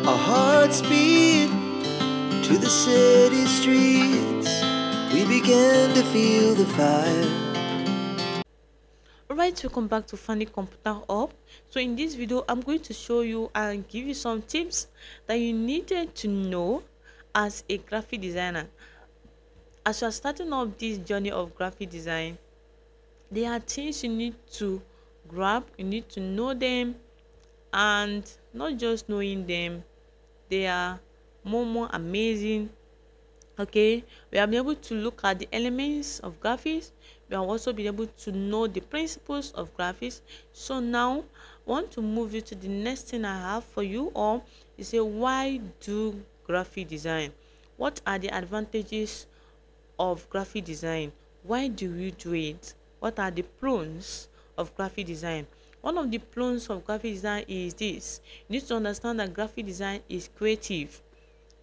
Our hearts beat to the city streets. We began to feel the fire. Alright, welcome back to Funny Computer Hub. So in this video, I'm going to show you and give you some tips that you needed to know as a graphic designer. As you are starting off this journey of graphic design, there are things you need to grab, you need to know them, and not just knowing them, they are more amazing. Okay, we have been able to look at the elements of graphics. We have also been able to know the principles of graphics. So now I want to move you to the next thing I have for you, or is a why do graphic design? What are the advantages of graphic design? Why do we do it? What are the pros of graphic design? One of the pros of graphic design is this: you need to understand that graphic design is creative.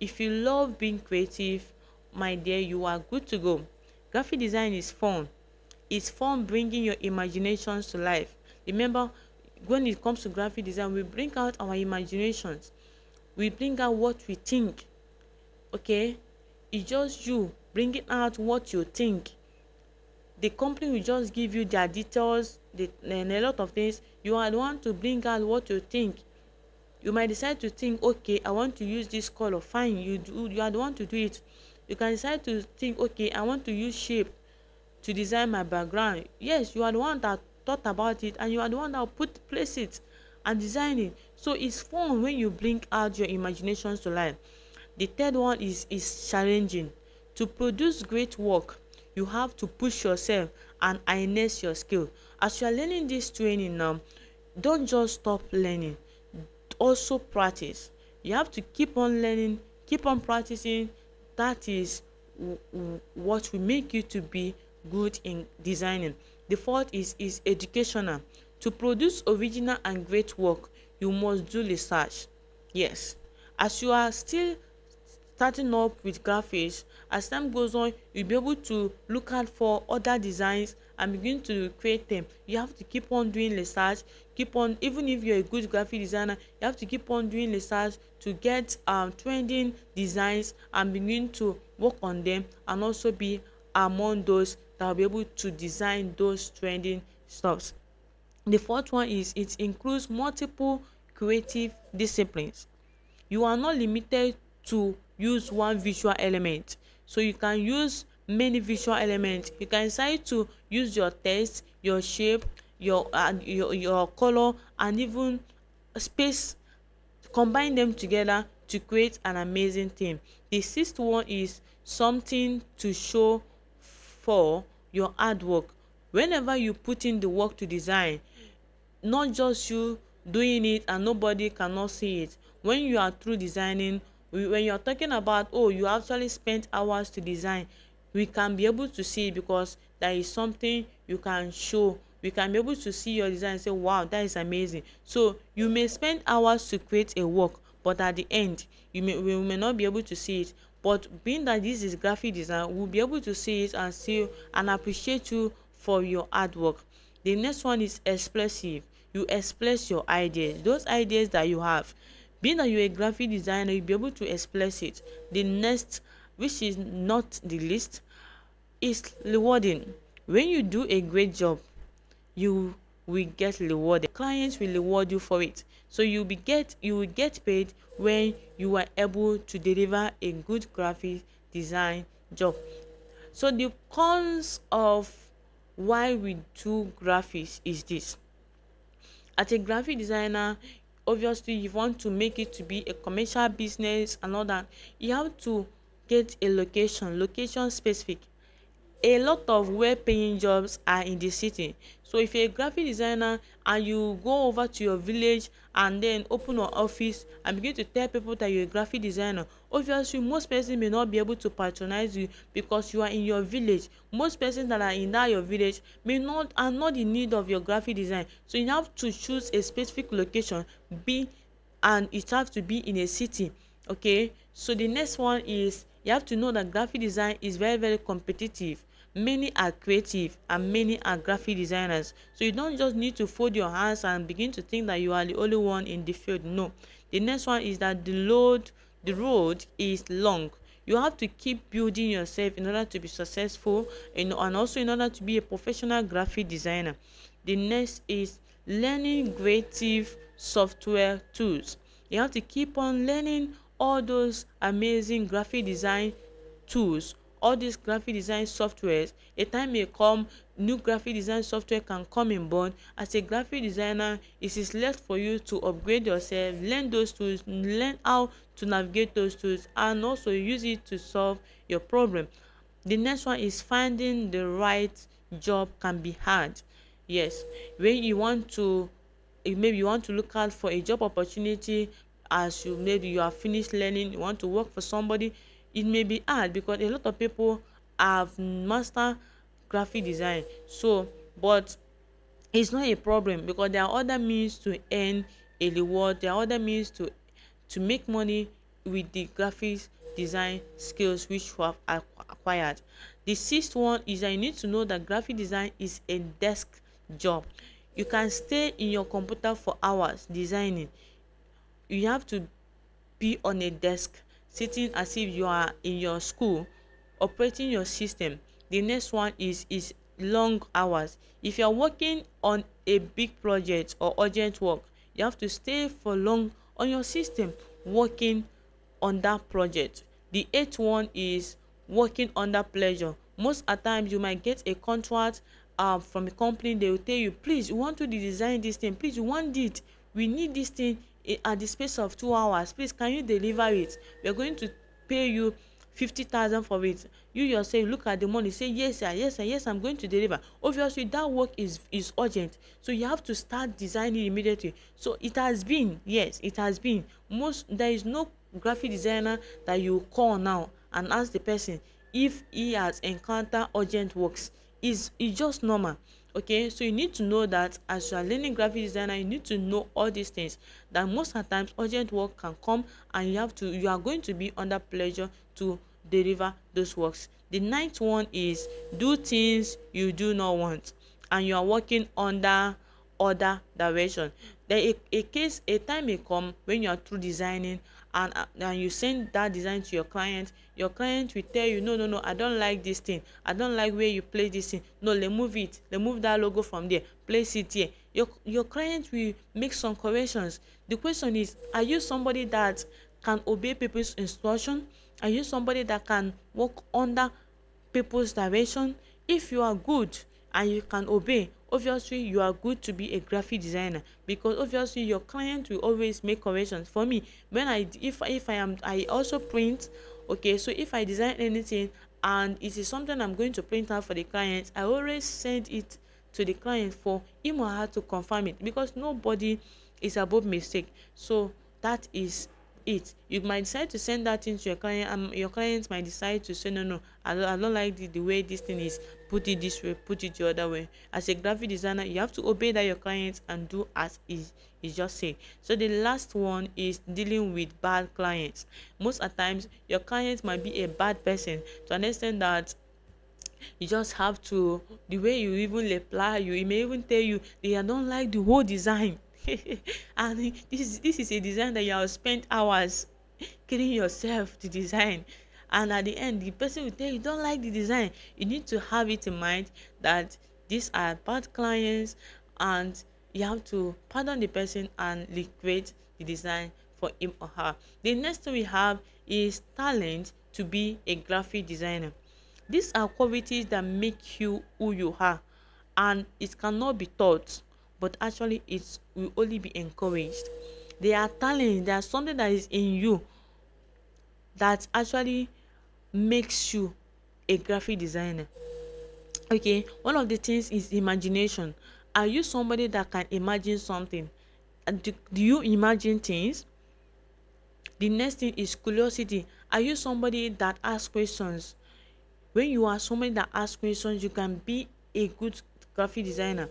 If you love being creative, my dear, you are good to go. Graphic design is fun. It's fun bringing your imaginations to life. Remember, when it comes to graphic design, we bring out our imaginations. We bring out what we think. Okay, it's just you bringing out what you think. The company will just give you their details, and a lot of things. You are the one to bring out what you think. You might decide to think, okay, I want to use this color. Fine, you are the one to do it. You can decide to think, okay, I want to use shape to design my background. Yes, you are the one that thought about it, and you are the one that will place it and design it. So it's fun when you bring out your imaginations to life. The third one is challenging. To produce great work, you have to push yourself and harness your skill. As you are learning this training now, don't just stop learning, also practice. You have to keep on learning, keep on practicing. That is what will make you to be good in designing. The fourth is educational. To produce original and great work, you must do research. Yes, as you are still starting up with graphics, as time goes on, you'll be able to look out for other designs and begin to create them. You have to keep on doing research, keep on, even if you're a good graphic designer, you have to keep on doing research to get trending designs and begin to work on them, and also be among those that will be able to design those trending stuffs. The fourth one is it includes multiple creative disciplines. You are not limited to use one visual element, so you can use many visual elements. You can decide to use your text, your shape, your color, and even space. Combine them together to create an amazing thing. The sixth one is something to show for your artwork. Whenever you put in the work to design, not just you doing it and nobody cannot see it. When you are through designing, when you are talking about, oh, you actually spent hours to design, we can be able to see it, because there is something you can show. We can be able to see your design and say, wow, that is amazing. So you may spend hours to create a work, but at the end we may not be able to see it. But being that this is graphic design, we'll be able to see it and see and appreciate you for your artwork. The next one is expressive. You express your ideas, those ideas that you have. Being that you're a graphic designer, you'll be able to express it. The next, which is not the least, is rewarding. When you do a great job, you will get rewarded. Clients will reward you for it. So you will get paid when you are able to deliver a good graphic design job. So the cons of why we do graphics is this: as a graphic designer, obviously you want to make it to be a commercial business and all that. You have to get a location specific. A lot of well-paying jobs are in the city. So if you're a graphic designer and you go over to your village and then open an office and begin to tell people that you're a graphic designer, obviously most persons may not be able to patronize you because you are in your village. Most persons that are in that your village are not in need of your graphic design. So you have to choose a specific location, and it have to be in a city. Okay, so the next one is you have to know that graphic design is very competitive. Many are creative and many are graphic designers. So you don't just need to fold your hands and begin to think that you are the only one in the field. No. The next one is that the road is long. You have to keep building yourself in order to be successful, and also in order to be a professional graphic designer. The next is learning creative software tools. You have to keep on learning all those amazing graphic design tools, all these graphic design softwares. A time may come, new graphic design software can come in board. As a graphic designer, it is left for you to upgrade yourself, learn those tools, learn how to navigate those tools, and also use it to solve your problem. The next one is finding the right job can be hard. Yes, when you want to, maybe you want to look out for a job opportunity, as you maybe you are finished learning, you want to work for somebody, it may be hard because a lot of people have mastered graphic design. So but it's not a problem because there are other means to earn a reward, there are other means to make money with the graphics design skills which you have acquired. The sixth one is that you need to know that graphic design is a desk job. You can stay in your computer for hours designing. You have to be on a desk sitting as if you are in your school operating your system. The next one is long hours. If you are working on a big project or urgent work, you have to stay for long on your system working on that project. The eighth one is working under pleasure. Most at times you might get a contract from a company. They will tell you, please, you want to design this thing, please, you want it, we need this thing at the space of 2 hours, please can you deliver it, we are going to pay you 50,000 for it. You yourself look at the money, say yes sir, yes sir, yes, I'm going to deliver. Obviously that work is urgent, so you have to start designing immediately. So it has been, yes, it has been, there is no graphic designer that you call now and ask the person if he has encountered urgent works. It's just normal. Okay, so you need to know that as you are learning graphic designer, you need to know all these things, that most of the times urgent work can come and you are going to be under pressure to deliver those works. The ninth one is do things you do not want and you are working under other direction. Then a time may come when you are through designing and you send that design to your client will tell you, no no no, I don't like this thing, I don't like where you place this thing, no, remove it, remove that logo from there, place it here. Your client will make some corrections. The question is, are you somebody that can obey people's instruction? Are you somebody that can work under people's direction? If you are good and you can obey, obviously you are good to be a graphic designer, because obviously your client will always make corrections. For me, when I also print. Okay, so if I design anything and it is something I'm going to print out for the client, I always send it to the client for him or her to confirm it, because nobody is above mistake. So that is it. You might decide to send that thing to your client and your client might decide to say, no no, I don't like the way this thing is, put it this way, put it the other way. As a graphic designer, you have to obey that your client and do as is just said. So the last one is dealing with bad clients. Most at times your client might be a bad person to an extent that you just have to, the way you even reply, he may even tell you they don't like the whole design. And this is a design that you have spent hours killing yourself to design, and at the end the person will tell you don't like the design. You need to have it in mind that these are bad clients, and you have to pardon the person and recreate the design for him or her. The next thing we have is talent to be a graphic designer. These are qualities that make you who you are, and it cannot be taught, but actually it will only be encouraged. They are talent, they are something that is in you that actually makes you a graphic designer. Okay, one of the things is imagination. Are you somebody that can imagine something? And do you imagine things? The next thing is curiosity. Are you somebody that asks questions? When you are somebody that asks questions, you can be a good graphic designer.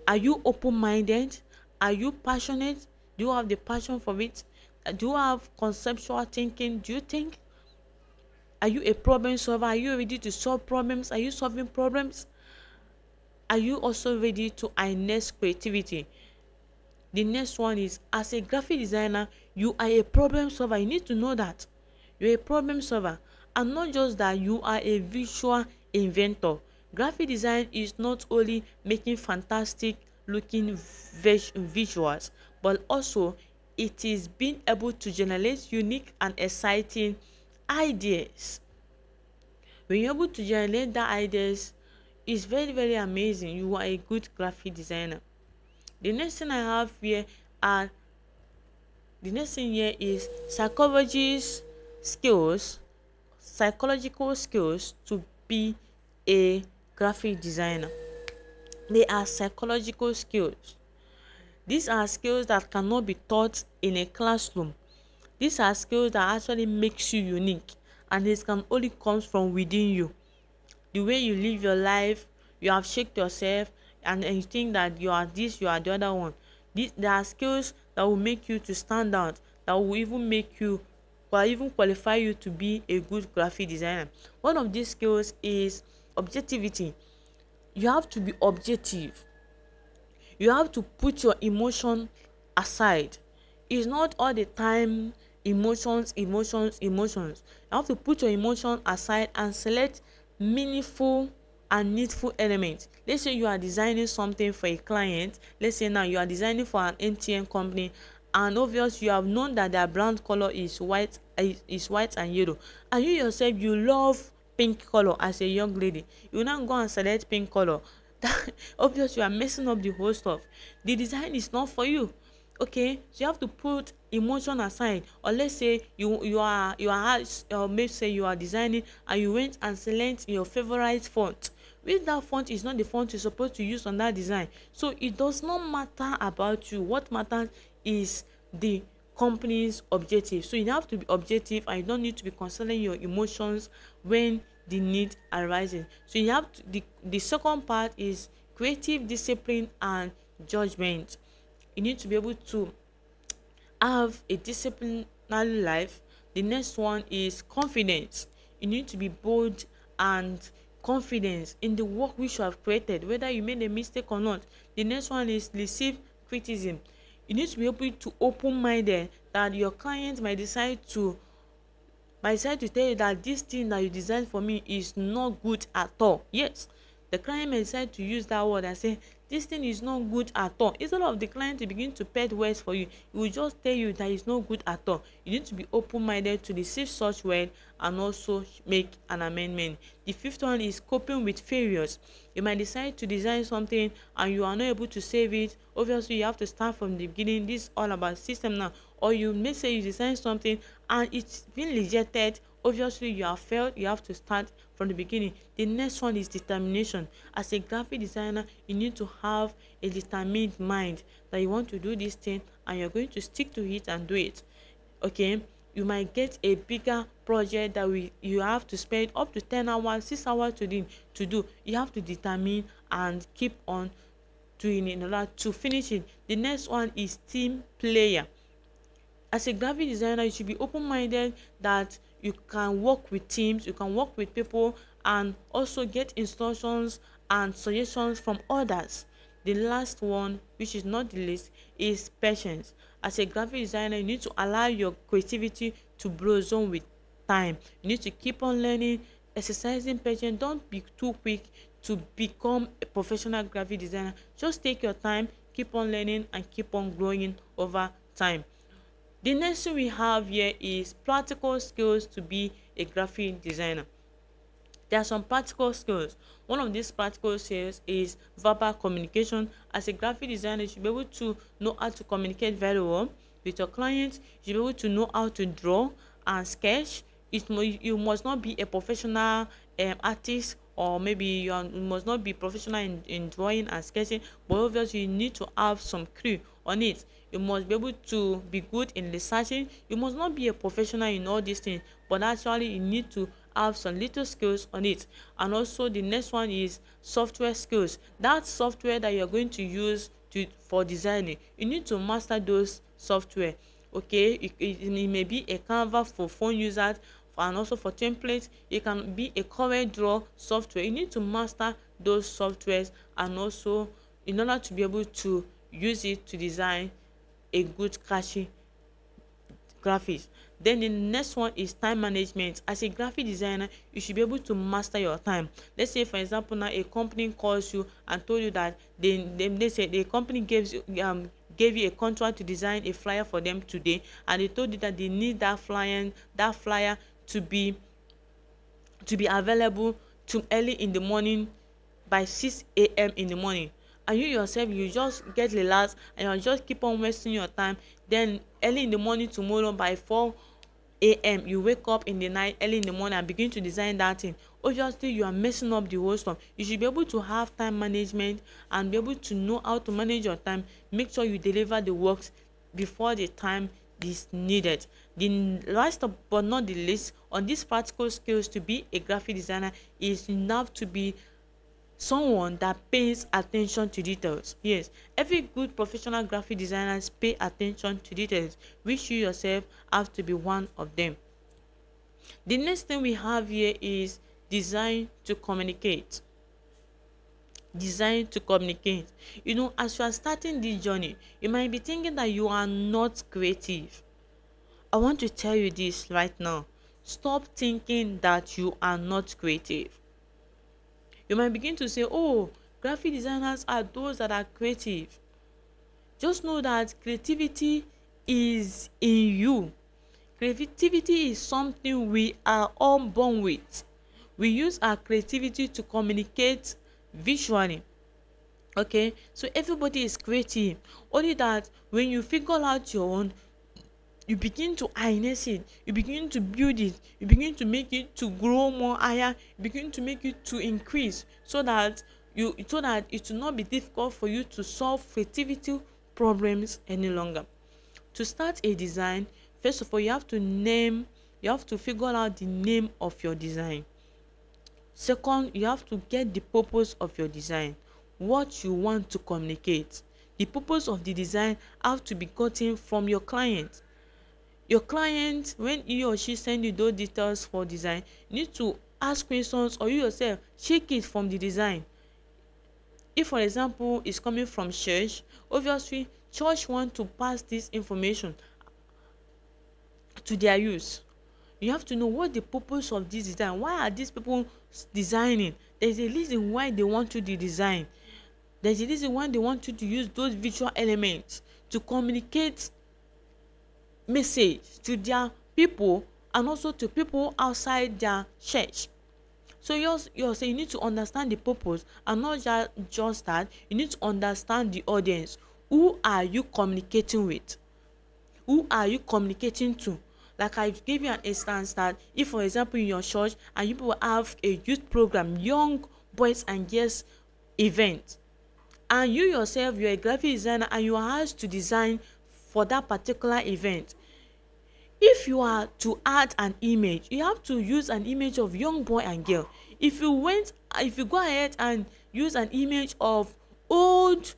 Are you open-minded? Are you passionate? Do you have the passion for it? Do you have conceptual thinking? Do you think Are you a problem solver? Are you ready to solve problems? Are you solving problems? Are you also ready to harness creativity? The next one is, as a graphic designer, you are a problem solver. You need to know that you're a problem solver, and not just that, you are a visual inventor. Graphic design is not only making fantastic looking visuals, but also it is being able to generate unique and exciting ideas. When you're able to generate that ideas, it's very very amazing. You are a good graphic designer. The next thing I have here are the next thing here is skills, psychological skills to be a graphic designer. They are psychological skills. These are skills that cannot be taught in a classroom. These are skills that actually makes you unique, and this can only come from within you. The way you live your life, you have shaped yourself, and you think that you are this, you are the other one. There are skills that will make you to stand out, that will even make you, or even qualify you to be a good graphic designer. One of these skills is objectivity. You have to be objective. You have to put your emotion aside. It's not all the time emotions. You have to put your emotion aside and select meaningful and needful elements. Let's say you are designing something for a client. Let's say now you are designing for an MTN company, and obviously you have known that their brand color is white, and yellow, and you yourself, you love pink color. As a young lady, you now go and select pink color. That obviously you are messing up the whole stuff. The design is not for you. Okay, so you have to put emotion aside. Or let's say maybe say you are designing and you went and select your favorite font, which that font is not the font you're supposed to use on that design. So it does not matter about you. What matters is the company's objective. So you have to be objective, and you don't need to be considering your emotions when the need arises. So you have to, the second part is creative discipline and judgment. You need to be able to have a disciplinary life. The next one is confidence. You need to be bold and confidence in the work which you have created, whether you made a mistake or not. The next one is receive criticism. You need to be able to open-minded, that your client might decide to tell you that this thing that you designed for me is not good at all. Yes, the client may decide to use that word and say this thing is not good at all. Instead of the client to begin to pet words for you, he will just tell you that it's not good at all. You need to be open-minded to receive such word and also make an amendment. The fifth one is coping with failures. You might decide to design something and you are not able to save it. Obviously you have to start from the beginning. This is all about system now. Or you may say you design something and it's been rejected. Obviously you have failed. You have to start from the beginning. The next one is determination. As a graphic designer, you need to have a determined mind that you want to do this thing and you're going to stick to it and do it. Okay, you might get a bigger project that you have to spend up to 10 hours 6 hours to do. You have to determine and keep on doing it in order to finish it. The next one is team player. As a graphic designer, you should be open-minded, that you can work with teams, you can work with people, and also get instructions and suggestions from others. The last one, which is not the least, is patience. As a graphic designer, you need to allow your creativity to blossom with time. You need to keep on learning, exercising patience. Don't be too quick to become a professional graphic designer. Just take your time, keep on learning, and keep on growing over time. The next thing we have here is practical skills to be a graphic designer. There are some practical skills. One of these practical skills is verbal communication. As a graphic designer, you should be able to know how to communicate very well with your clients. You should be able to know how to draw and sketch. You must not be a professional artist, or maybe you must not be professional in drawing and sketching, but obviously you need to have some clue on it. You must be able to be good in researching. You must not be a professional in all these things, but actually you need to have some little skills on it. And also the next one is software skills. That software that you're going to use for designing, you need to master those software. Okay, it may be a Canva for phone users. and also for templates. It can be a Corel Draw software. You need to master those softwares, and also in order to be able to use it to design a good catchy graphics. Then the next one is time management. As a graphic designer, you should be able to master your time. Let's say for example now a company calls you and told you that they say the company gave you a contract to design a flyer for them today, and they told you that they need that flyer to be available to early in the morning, by 6 a.m. in the morning. And you yourself, you just get relaxed and you just keep on wasting your time. Then early in the morning tomorrow by 4 a.m. you wake up in the night, early in the morning, and begin to design that thing. Obviously you are messing up the whole stuff. You should be able to have time management and be able to know how to manage your time. Make sure you deliver the works before the time is needed. The last but not the least on these practical skills to be a graphic designer is you have to be someone that pays attention to details. Yes, every good professional graphic designers pay attention to details, which you yourself have to be one of them. The next thing we have here is design to communicate. Design to communicate. You know, as you are starting this journey, you might be thinking that you are not creative. I want to tell you this right now. Stop thinking that you are not creative. You might begin to say, oh, graphic designers are those that are creative. Just know that creativity is in you. Creativity is something we are all born with. We use our creativity to communicate visually. Okay, so everybody is creative, only that when you figure out your own, you begin to harness it, you begin to build it, you begin to make it to grow more higher, you begin to make it to increase, so that it will not be difficult for you to solve creativity problems any longer. To start a design, first of all, you have to figure out the name of your design. Second, you have to get the purpose of your design, what you want to communicate. The purpose of the design have to be gotten from your client. Your client, when he or she send you those details for design, you need to ask questions, or you yourself check it from the design. If for example it's coming from church, obviously church want to pass this information to their use. You have to know what the purpose of this design. Why are these people designing? There's a reason why they want you to design. There's a reason why they want you to use those visual elements to communicate message to their people, and also to people outside their church. So you need to understand the purpose, and not just that. You need to understand the audience. Who are you communicating with? Who are you communicating to? Like I gave you an instance that if for example in your church and you people have a youth program, young boys and girls event, and you yourself, you're a graphic designer and you are asked to design for that particular event. If you are to add an image, you have to use an image of young boy and girl. If you go ahead and use an image of old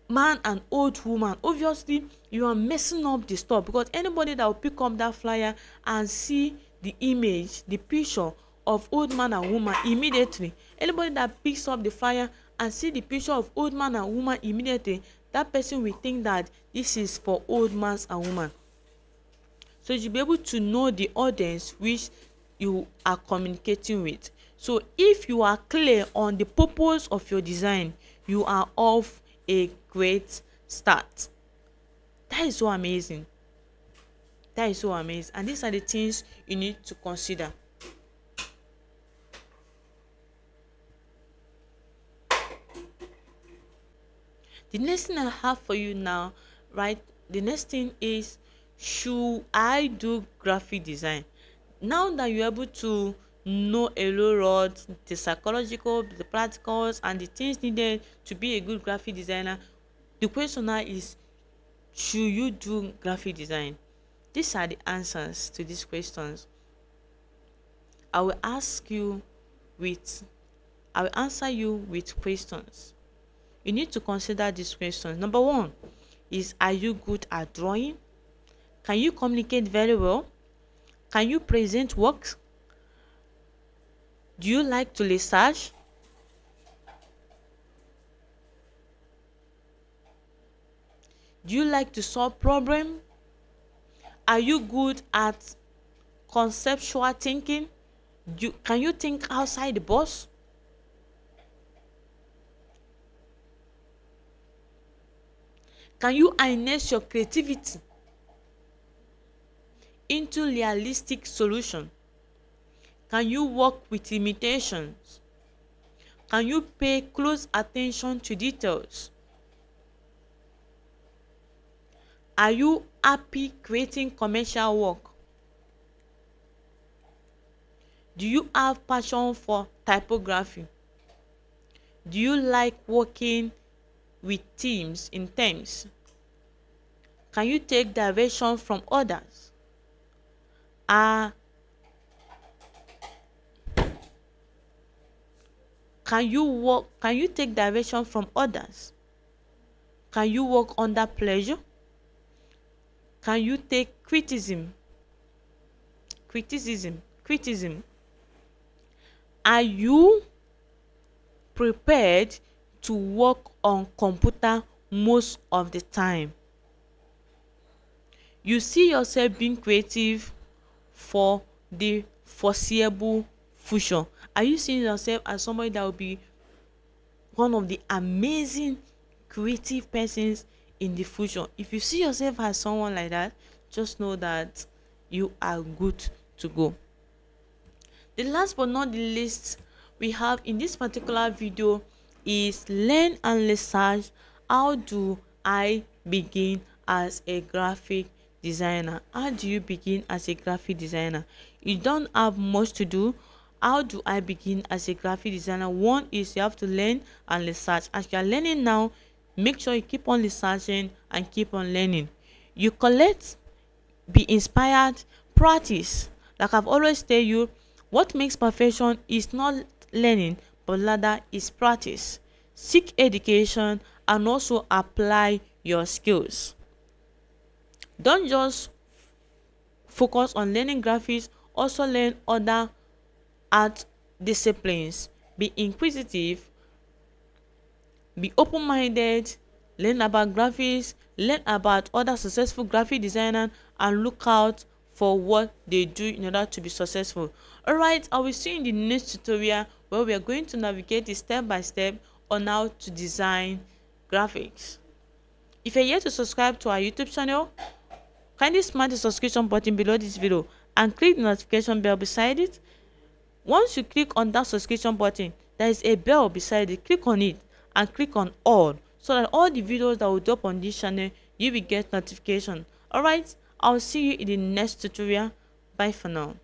man and old woman, obviously you are messing up the stuff, because anybody that will pick up that flyer and see the image, the picture of old man and woman immediately, anybody that picks up the flyer and see the picture of old man and woman immediately, that person will think that this is for old man and woman. So you should be able to know the audience which you are communicating with. So if you are clear on the purpose of your design, you are off a great start. That is so amazing. That is so amazing. And these are the things you need to consider. The next thing I have for you now, right? The next thing is, should I do graphic design? Now that you're able to know a lot, the psychological, the practicals, and the things needed to be a good graphic designer, the question now is, should you do graphic design? These are the answers to these questions. I will answer you with questions. You need to consider these questions. Number one is, are you good at drawing? Can you communicate very well? Can you present works? Do you like to research? Do you like to solve problems? Are you good at conceptual thinking? Can you think outside the box? Can you harness your creativity into realistic solution? Can you work with limitations? Can you pay close attention to details? Are you happy creating commercial work? Do you have passion for typography? Do you like working with teams in teams? Can you take direction from others? Uh, can you take direction from others? Can you work under pressure? Can you take criticism? Are you prepared to work on computer most of the time? You see yourself being creative for the foreseeable future? Are you seeing yourself as somebody that will be one of the amazing creative persons in the future? If you see yourself as someone like that, just know that you are good to go. The last but not the least we have in this particular video is learn and research. How do I begin as a graphic designer? How do you begin as a graphic designer? You don't have much to do. How do I begin as a graphic designer? One is you have to learn and research. As you are learning now, make sure you keep on researching and keep on learning. You collect, be inspired, practice. Like I've always tell you, what makes perfection is not learning, but rather is practice. Seek education and also apply your skills. Don't just focus on learning graphics, also learn other art disciplines. Be inquisitive, be open-minded, learn about graphics, learn about other successful graphic designers, and look out for what they do in order to be successful. Alright, I will see you in the next tutorial where we are going to navigate it step by step on how to design graphics. If you're yet to subscribe to our YouTube channel, kindly smash the subscription button below this video and click the notification bell beside it. Once you click on that subscription button, there is a bell beside it. Click on it and click on all, so that all the videos that will drop on this channel, you will get notification. Alright, I'll see you in the next tutorial. Bye for now.